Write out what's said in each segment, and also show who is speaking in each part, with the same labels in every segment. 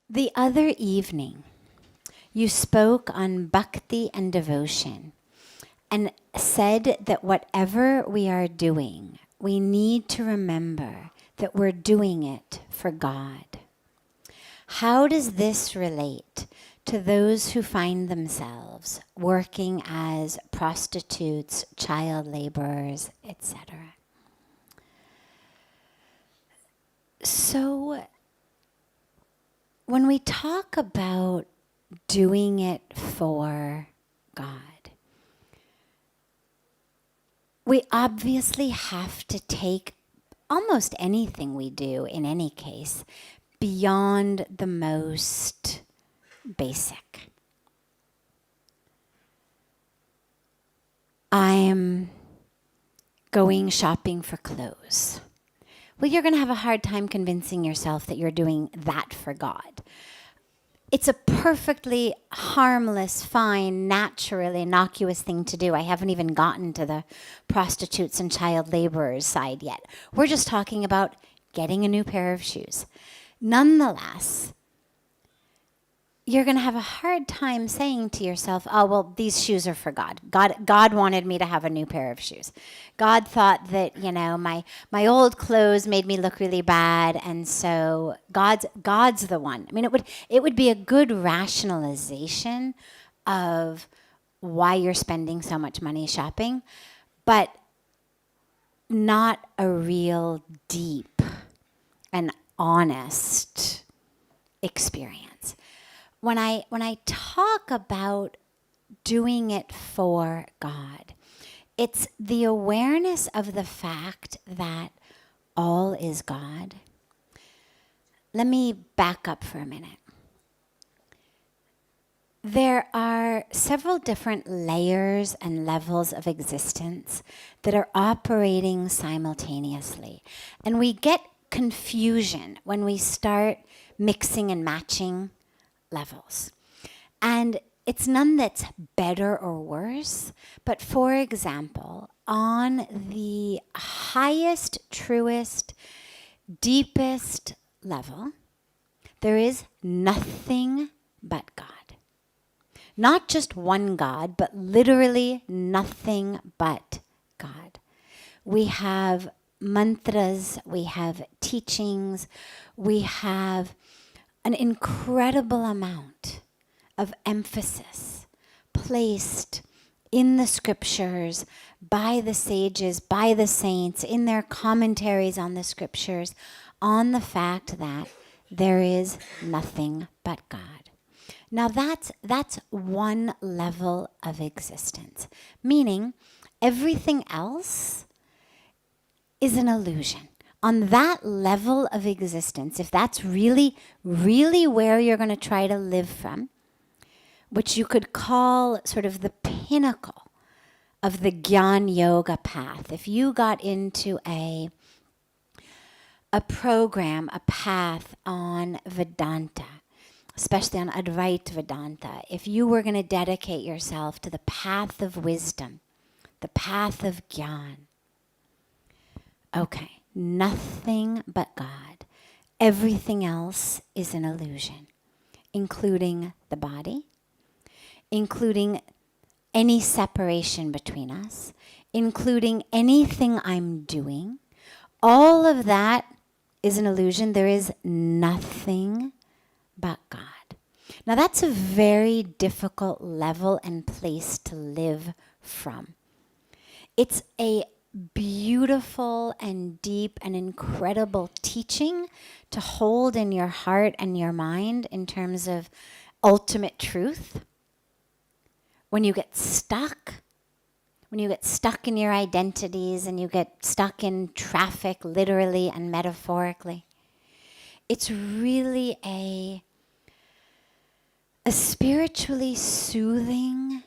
Speaker 1: The other evening, you spoke on bhakti and devotion and said that whatever we are doing, we need to remember that we're doing it for God. How does this relate to those who find themselves working as prostitutes, child laborers, etc.? So, when we talk about doing it for God, we obviously have to take almost anything we do, in any case, beyond the most basic. I'm going shopping for clothes. Well, you're going to have a hard time convincing yourself that you're doing that for God. It's a perfectly harmless, fine, natural, innocuous thing to do. I haven't even gotten to the prostitutes and child laborers side yet. We're just talking about getting a new pair of shoes. Nonetheless, you're going to have a hard time saying to yourself, oh, well, these shoes are for God. God wanted me to have a new pair of shoes. God thought that, my old clothes made me look really bad, and so God's the one. I mean, it would be a good rationalization of why you're spending so much money shopping, but not a real deep and honest experience. When I talk about doing it for God, it's the awareness of the fact that all is God. Let me back up for a minute. There are several different layers and levels of existence that are operating simultaneously. And we get confusion when we start mixing and matching levels. And it's none that's better or worse, but for example, on the highest, truest, deepest level, there is nothing but God. Not just one God, but literally nothing but God. We have mantras, we have teachings, we have an incredible amount of emphasis placed in the scriptures by the sages, by the saints, in their commentaries on the scriptures, on the fact that there is nothing but God. Now that's one level of existence, meaning everything else is an illusion. On that level of existence, if that's really, really where you're going to try to live from, which you could call sort of the pinnacle of the Gyan Yoga path, if you got into a program, a path on Vedanta, especially on Advaita Vedanta, if you were going to dedicate yourself to the path of wisdom, the path of Gyan, okay, nothing but God. Everything else is an illusion, including the body, including any separation between us, including anything I'm doing. All of that is an illusion. There is nothing but God. Now that's a very difficult level and place to live from. It's a beautiful and deep and incredible teaching to hold in your heart and your mind in terms of ultimate truth. When you get stuck in your identities and you get stuck in traffic, literally and metaphorically, it's really a spiritually soothing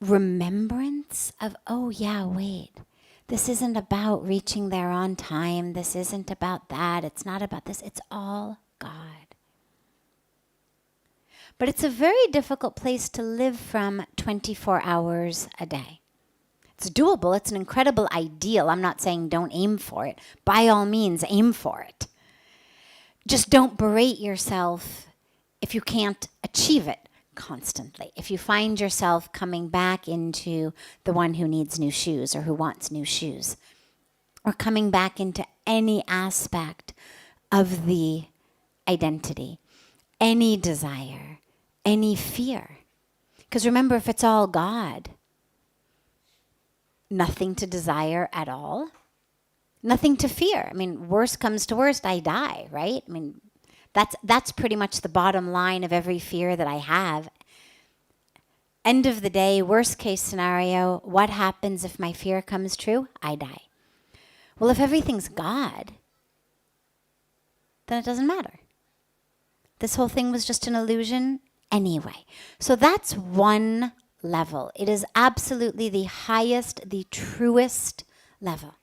Speaker 1: remembrance of, oh yeah, wait, This isn't about reaching there on time. This isn't about that. It's not about this. It's all God. But it's a very difficult place to live from 24 hours a day. It's doable. It's an incredible ideal. I'm not saying don't aim for it. By all means, aim for it. Just don't berate yourself if you can't achieve it constantly. If you find yourself coming back into the one who needs new shoes or who wants new shoes, or coming back into any aspect of the identity, any desire, any fear. Because remember, if it's all God, nothing to desire at all, nothing to fear. I mean, worst comes to worst, I die, right? I mean, that's pretty much the bottom line of every fear that I have. End of the day, worst case scenario, what happens if my fear comes true? I die. Well, if everything's God, then it doesn't matter. This whole thing was just an illusion anyway. So that's one level. It is absolutely the highest, the truest level.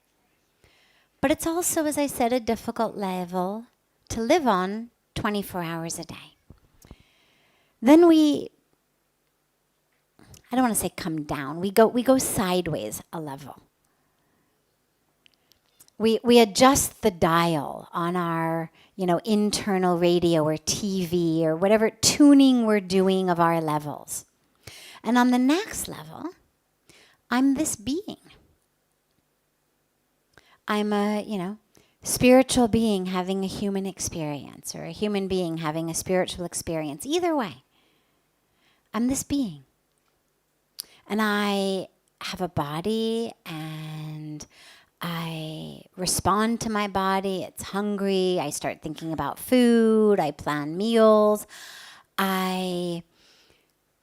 Speaker 1: But it's also, as I said, a difficult level to live on 24 hours a day. Then I don't want to say come down, we go sideways a level. We adjust the dial on our, internal radio or TV or whatever tuning we're doing of our levels. And on the next level, I'm this being. I'm a, spiritual being having a human experience, or a human being having a spiritual experience. Either way, I'm this being. And I have a body, and I respond to my body. It's hungry. I start thinking about food. I plan meals. I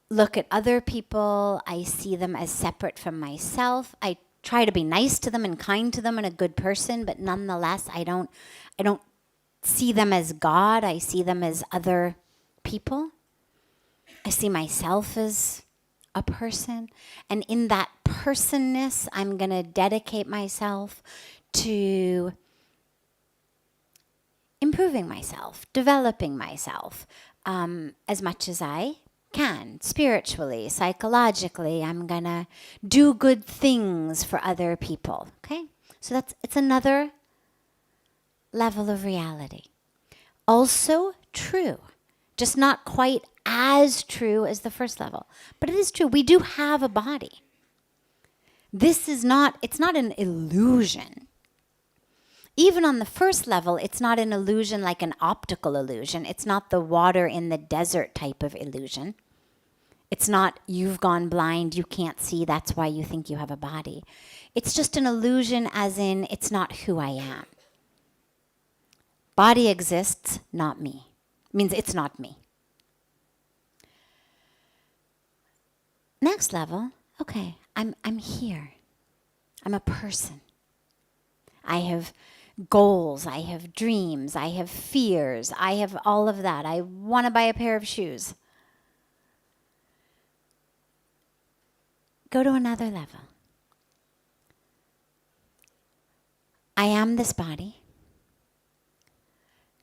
Speaker 1: look at other people. I see them as separate from myself. I try to be nice to them and kind to them and a good person, but nonetheless, I don't see them as God. I see them as other people. I see myself as a person. And in that personness, I'm going to dedicate myself to improving myself, developing myself as much as I can, spiritually, psychologically. I'm going to do good things for other people, okay? So it's another level of reality. Also true, just not quite as true as the first level. But it is true, we do have a body. It's not an illusion. Even on the first level, it's not an illusion like an optical illusion. It's not the water in the desert type of illusion. It's not you've gone blind, you can't see, that's why you think you have a body. It's just an illusion as in it's not who I am. Body exists, not me. It means it's not me. Next level, okay, I'm here. I'm a person. I have goals, I have dreams, I have fears, I have all of that. I want to buy a pair of shoes. Go to another level. I am this body.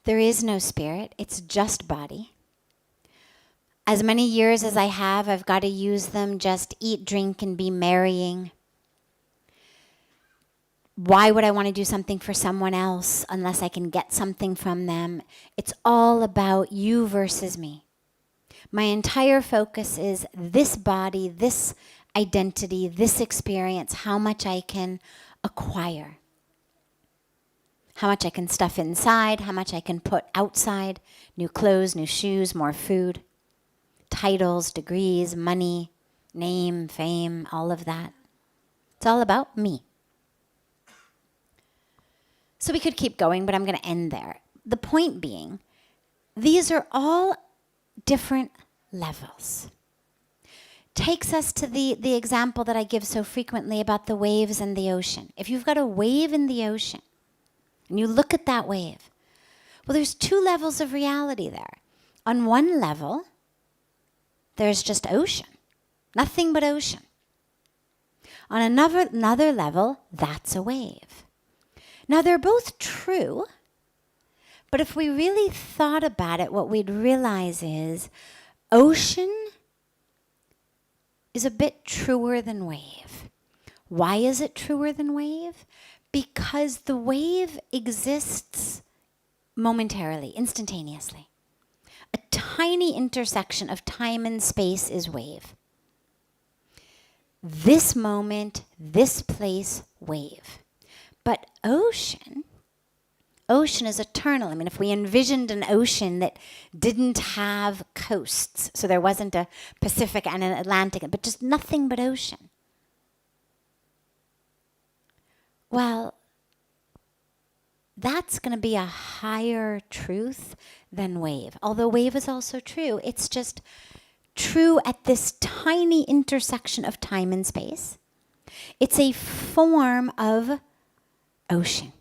Speaker 1: There is no spirit, it's just body. As many years as I have, I've got to use them, just eat, drink, and be marrying. Why would I want to do something for someone else unless I can get something from them? It's all about you versus me. My entire focus is this body, this identity, this experience, how much I can acquire. How much I can stuff inside, how much I can put outside. New clothes, new shoes, more food. Titles, degrees, money, name, fame, all of that. It's all about me. So we could keep going, but I'm going to end there. The point being, these are all different levels. Takes us to the example that I give so frequently about the waves and the ocean. If you've got a wave in the ocean, and you look at that wave, well, there's two levels of reality there. On one level, there's just ocean, nothing but ocean. On another level, that's a wave. Now, they're both true, but if we really thought about it, what we'd realize is ocean is a bit truer than wave. Why is it truer than wave? Because the wave exists momentarily, instantaneously. A tiny intersection of time and space is wave. This moment, this place, wave. But ocean is eternal. I mean, if we envisioned an ocean that didn't have coasts, so there wasn't a Pacific and an Atlantic, but just nothing but ocean. Well, that's going to be a higher truth than wave. Although wave is also true, it's just true at this tiny intersection of time and space. It's a form of ocean.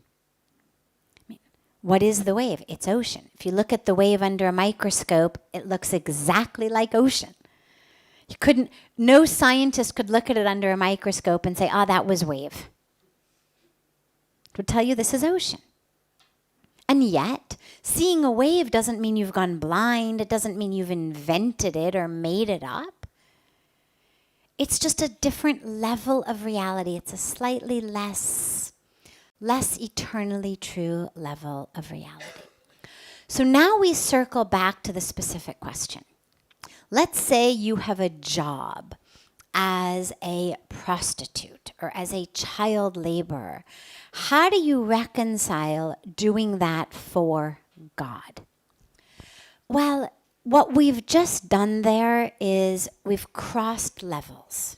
Speaker 1: What is the wave? It's ocean. If you look at the wave under a microscope, it looks exactly like ocean. No scientist could look at it under a microscope and say, that was wave. It would tell you this is ocean. And yet, seeing a wave doesn't mean you've gone blind. It doesn't mean you've invented it or made it up. It's just a different level of reality. It's a slightly less eternally true level of reality. So now we circle back to the specific question. Let's say you have a job as a prostitute or as a child laborer. How do you reconcile doing that for God? Well, what we've just done there is we've crossed levels.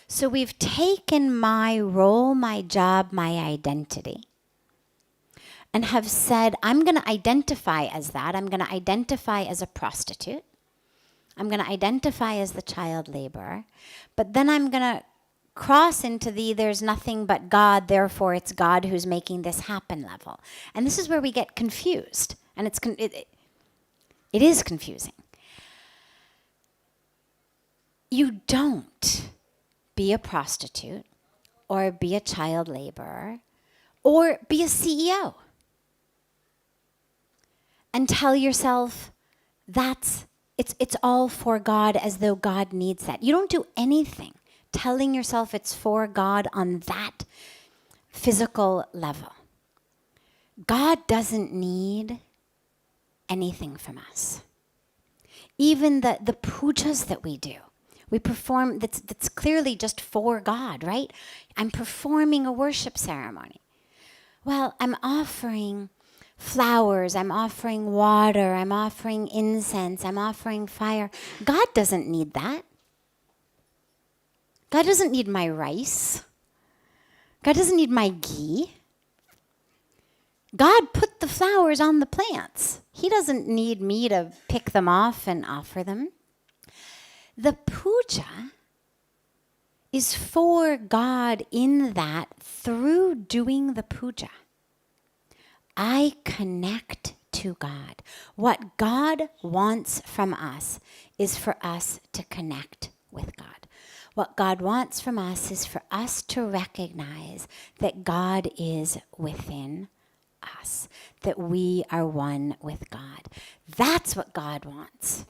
Speaker 1: So we've taken my role, my job, my identity, and have said, I'm going to identify as that. I'm going to identify as a prostitute. I'm going to identify as the child laborer. But then I'm going to cross into there's nothing but God, therefore it's God who's making this happen level. And this is where we get confused. And it is confusing. You don't be a prostitute or be a child laborer or be a CEO and tell yourself it's all for God as though God needs that. You don't do anything telling yourself it's for God on that physical level. God doesn't need anything from us. Even the pujas that we do, we perform, that's clearly just for God, right? I'm performing a worship ceremony. Well, I'm offering flowers, I'm offering water, I'm offering incense, I'm offering fire. God doesn't need that. God doesn't need my rice. God doesn't need my ghee. God put the flowers on the plants. He doesn't need me to pick them off and offer them. The puja is for God in that through doing the puja, I connect to God. What God wants from us is for us to connect with God. What God wants from us is for us to recognize that God is within us, that we are one with God. That's what God wants.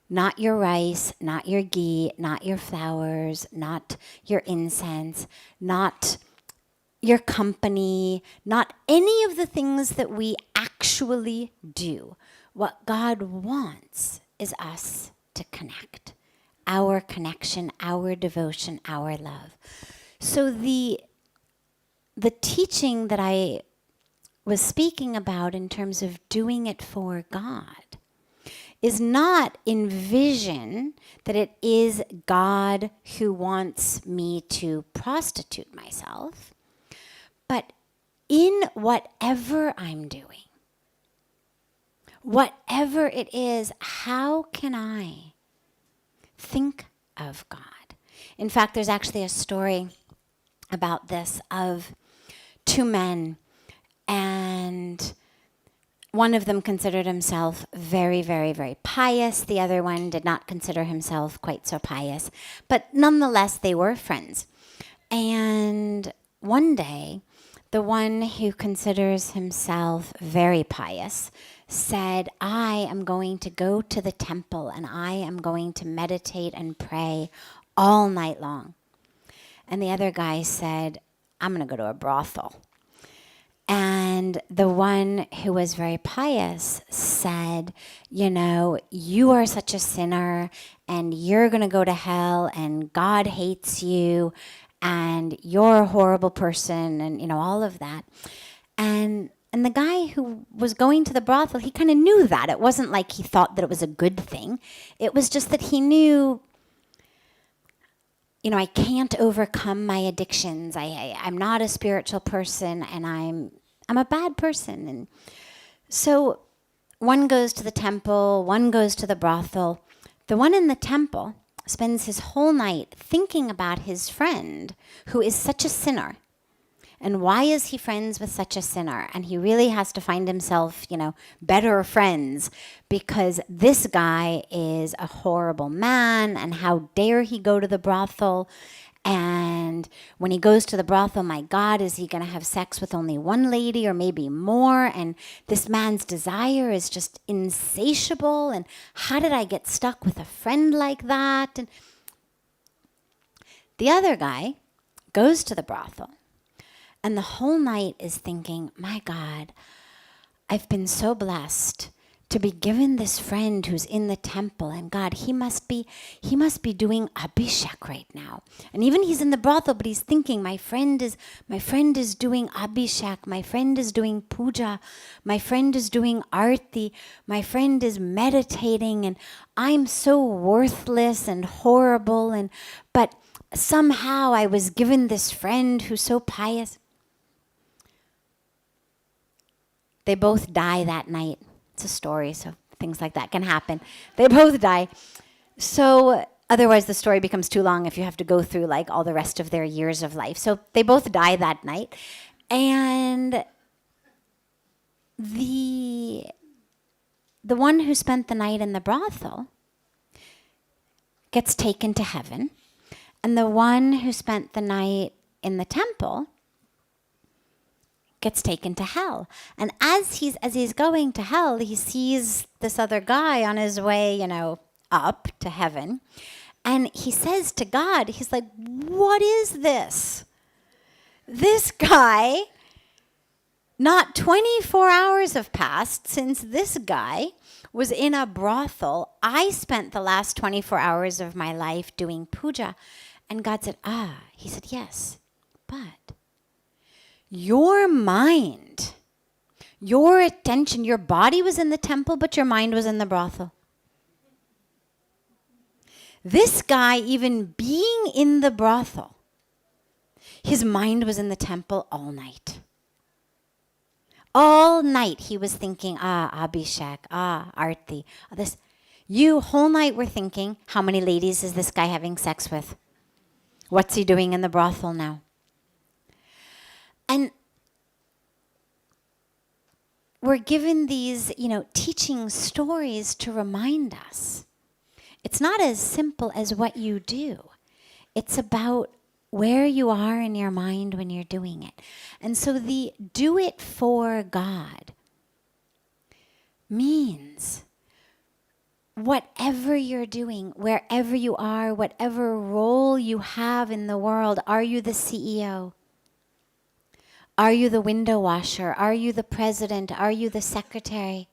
Speaker 1: Not your rice, not your ghee, not your flowers, not your incense, not your company, not any of the things that we actually do. What God wants is us to connect. Our connection, our devotion, our love. So the teaching that I was speaking about in terms of doing it for God is not envision that it is God who wants me to prostitute myself, but in whatever I'm doing, whatever it is, how can I think of God? In fact, there's actually a story about this of two men, and one of them considered himself very, very, very pious. The other one did not consider himself quite so pious. But nonetheless, they were friends. And one day, the one who considers himself very pious said, I am going to go to the temple and I am going to meditate and pray all night long. And the other guy said, I'm going to go to a brothel. And the one who was very pious said, you know, you are such a sinner and you're going to go to hell and God hates you and you're a horrible person and, you know, all of that. And the guy who was going to the brothel, he kind of knew that. It wasn't like he thought that it was a good thing. It was just that he knew, you know, I can't overcome my addictions. I'm not a spiritual person and I'm a bad person. And so one goes to the temple, one goes to the brothel. The one in the temple spends his whole night thinking about his friend who is such a sinner. And why is he friends with such a sinner? And he really has to find himself, you know, better friends because this guy is a horrible man and how dare he go to the brothel? And when he goes to the brothel, my God, is he going to have sex with only one lady or maybe more? And this man's desire is just insatiable. And how did I get stuck with a friend like that? And the other guy goes to the brothel and the whole night is thinking, my God, I've been so blessed to be given this friend who's in the temple, and God, he must be doing abhishek right now. And even he's in the brothel, but he's thinking, my friend is doing abhishek, my friend is doing puja, my friend is doing arti, my friend is meditating, and I'm so worthless and horrible, but somehow I was given this friend who's so pious. They both die that night. It's a story, so things like that can happen. They both die. So otherwise the story becomes too long if you have to go through like all the rest of their years of life. So they both die that night. And the one who spent the night in the brothel gets taken to heaven. And the one who spent the night in the temple gets taken to hell. And as he's going to hell, he sees this other guy on his way, you know, up to heaven. And he says to God, he's like, what is this? This guy, not 24 hours have passed since this guy was in a brothel. I spent the last 24 hours of my life doing puja. And God said, he said, yes, but your mind, your attention, your body was in the temple, but your mind was in the brothel. This guy, even being in the brothel, his mind was in the temple all night. All night he was thinking, abhishek, arti, this. You whole night were thinking, how many ladies is this guy having sex with? What's he doing in the brothel now? And we're given these, you know, teaching stories to remind us. It's not as simple as what you do. It's about where you are in your mind when you're doing it. And so the do it for God means whatever you're doing, wherever you are, whatever role you have in the world, are you the CEO? Are you the window washer? Are you the president? Are you the secretary?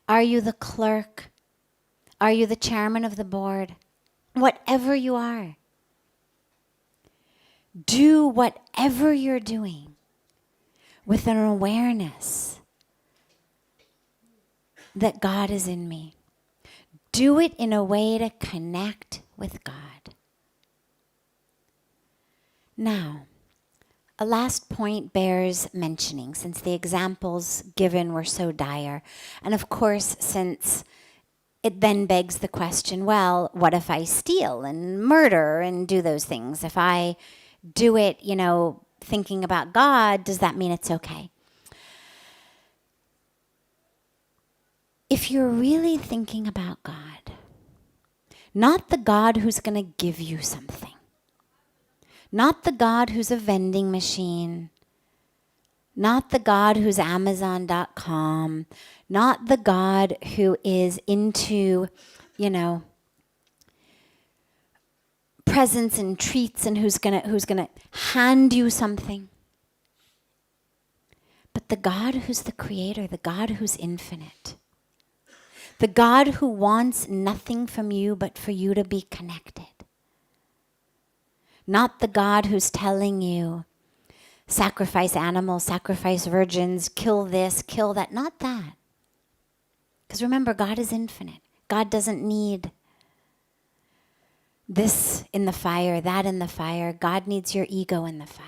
Speaker 1: Are you the clerk? Are you the chairman of the board? Whatever you are, do whatever you're doing with an awareness that God is in me. Do it in a way to connect with God. Now, a last point bears mentioning, since the examples given were so dire. And of course, since it then begs the question, well, what if I steal and murder and do those things? If I do it, you know, thinking about God, does that mean it's okay? if you're really thinking about God, not the God who's going to give you something, not the God who's a vending machine, not the God who's Amazon.com, not the God who is into, presents and treats and who's gonna hand you something. But the God who's the creator, the God who's infinite. The God who wants nothing from you but for you to be connected. Not the God who's telling you, sacrifice animals, sacrifice virgins, kill this, kill that. Not that. Because remember, God is infinite. God doesn't need this in the fire, that in the fire. God needs your ego in the fire.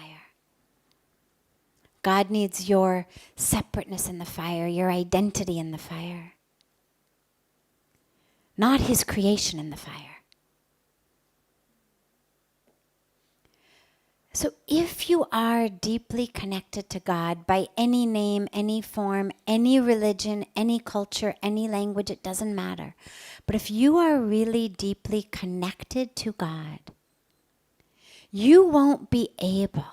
Speaker 1: God needs your separateness in the fire, your identity in the fire. Not his creation in the fire. So if you are deeply connected to God by any name, any form, any religion, any culture, any language, it doesn't matter. But if you are really deeply connected to God, you won't be able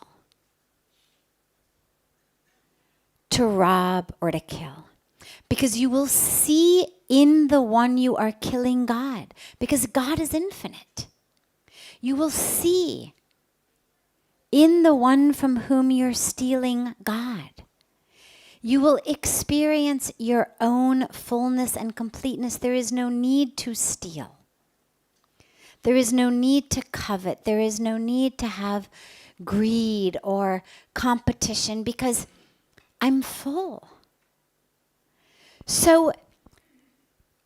Speaker 1: to rob or to kill. Because you will see in the one you are killing God. Because God is infinite. You will see in the one from whom you're stealing God. You will experience your own fullness and completeness. There is no need to steal. There is no need to covet. There is no need to have greed or competition because I'm full. So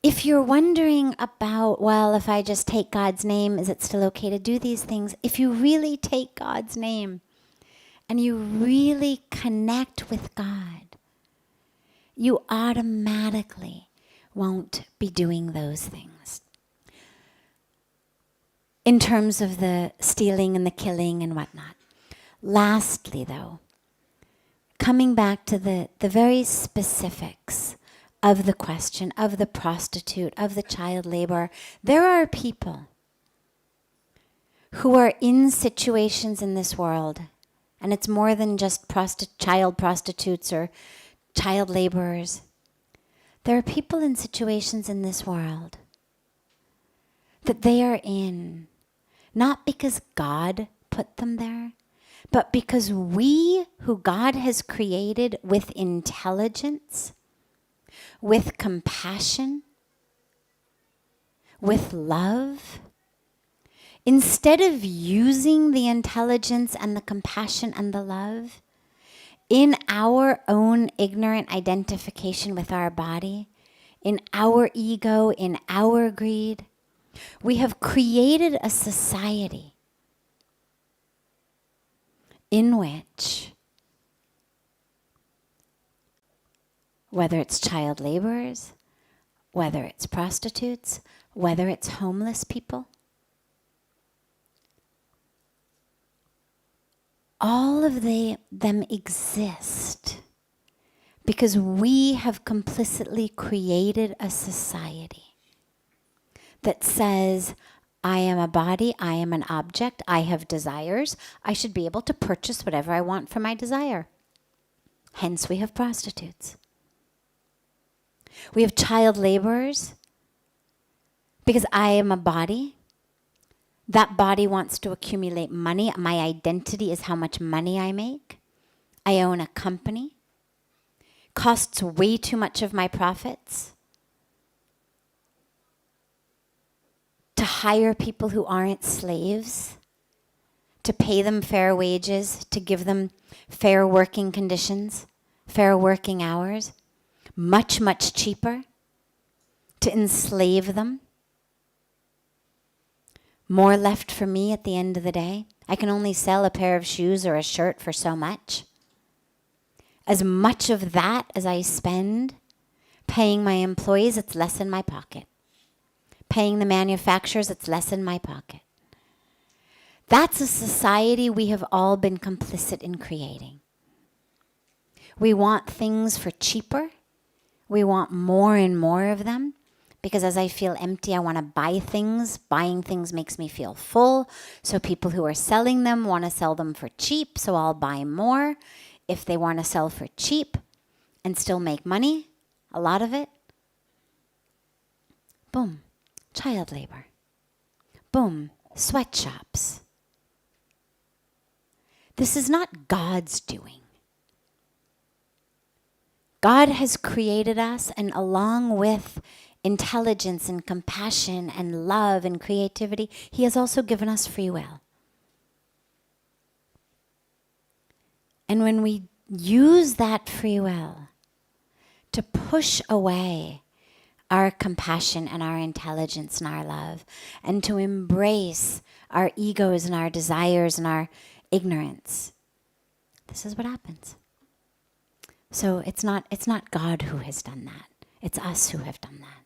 Speaker 1: if you're wondering about, well, if I just take God's name, is it still okay to do these things? If you really take God's name and you really connect with God, you automatically won't be doing those things. In terms of the stealing and the killing and whatnot. Lastly, though, coming back to the very specifics of the question, of the prostitute, of the child laborer, there are people who are in situations in this world, and it's more than just child prostitutes or child laborers. There are people in situations in this world that they are in, not because God put them there, but because we, who God has created with intelligence, with compassion, with love, instead of using the intelligence and the compassion and the love in our own ignorant identification with our body, in our ego, in our greed, we have created a society in which, whether it's child laborers, whether it's prostitutes, whether it's homeless people, all of them exist because we have complicitly created a society that says, I am a body, I am an object, I have desires, I should be able to purchase whatever I want for my desire. Hence we have prostitutes. We have child laborers because I am a body. That body wants to accumulate money. My identity is how much money I make. I own a company. Costs way too much of my profits to hire people who aren't slaves, to pay them fair wages, to give them fair working conditions, fair working hours, much, much cheaper, to enslave them. More left for me at the end of the day. I can only sell a pair of shoes or a shirt for so much. As much of that as I spend paying my employees, it's less in my pocket. Paying the manufacturers, it's less in my pocket. That's a society we have all been complicit in creating. We want things for cheaper. We want more and more of them because as I feel empty, I want to buy things. Buying things makes me feel full. So people who are selling them want to sell them for cheap, so I'll buy more. If they want to sell for cheap and still make money, a lot of it, boom, child labor. Boom, sweatshops. This is not God's doing. God has created us, and along with intelligence and compassion and love and creativity, He has also given us free will. And when we use that free will to push away our compassion and our intelligence and our love, and to embrace our egos and our desires and our ignorance, this is what happens. So it's not God who has done that. It's us who have done that.